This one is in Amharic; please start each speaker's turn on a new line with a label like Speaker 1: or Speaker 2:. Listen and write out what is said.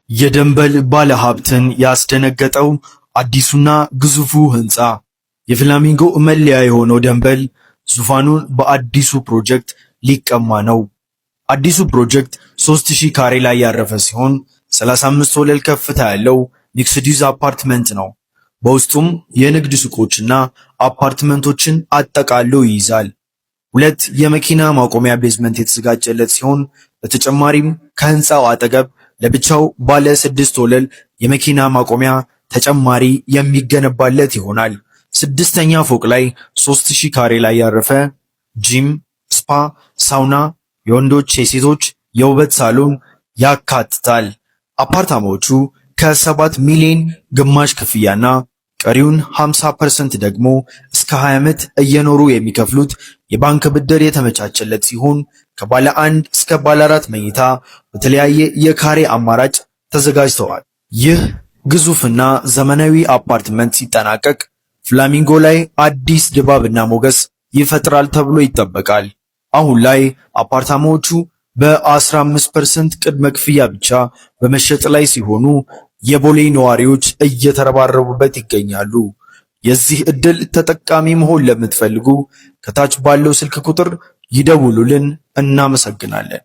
Speaker 1: የደንበል ባለሀብትን ያስደነገጠው አዲሱና ግዙፉ ህንፃ። የፍላሚንጎ መለያ የሆነው ደንበል ዙፋኑን በአዲሱ ፕሮጀክት ሊቀማ ነው። አዲሱ ፕሮጀክት 3000 ካሬ ላይ ያረፈ ሲሆን 35 ወለል ከፍታ ያለው ሚክስድ ዩዝ አፓርትመንት ነው። በውስጡም የንግድ ሱቆችና አፓርትመንቶችን አጠቃሎ ይይዛል። ሁለት የመኪና ማቆሚያ ቤዝመንት የተዘጋጀለት ሲሆን በተጨማሪም ከህንፃው አጠገብ ለብቻው ባለ 6 ወለል የመኪና ማቆሚያ ተጨማሪ የሚገነባለት ይሆናል። ስድስተኛ ፎቅ ላይ 3000 ካሬ ላይ ያረፈ ጂም፣ ስፓ፣ ሳውና፣ የወንዶች የሴቶች የውበት ሳሎን ያካትታል። አፓርታማዎቹ ከ7 ሚሊዮን ግማሽ ክፍያና ቀሪውን 50% ደግሞ እስከ 20 ዓመት እየኖሩ የሚከፍሉት የባንክ ብድር የተመቻቸለት ሲሆን ከባለ 1 እስከ ባለ 4 መኝታ በተለያየ የካሬ አማራጭ ተዘጋጅተዋል። ይህ ግዙፍና ዘመናዊ አፓርትመንት ሲጠናቀቅ ፍላሚንጎ ላይ አዲስ ድባብና ሞገስ ይፈጥራል ተብሎ ይጠበቃል። አሁን ላይ አፓርታማዎቹ በ15% ቅድመ ክፍያ ብቻ በመሸጥ ላይ ሲሆኑ የቦሌ ነዋሪዎች እየተረባረቡበት ይገኛሉ። የዚህ እድል ተጠቃሚ መሆን ለምትፈልጉ ከታች ባለው ስልክ ቁጥር ይደውሉልን። እናመሰግናለን።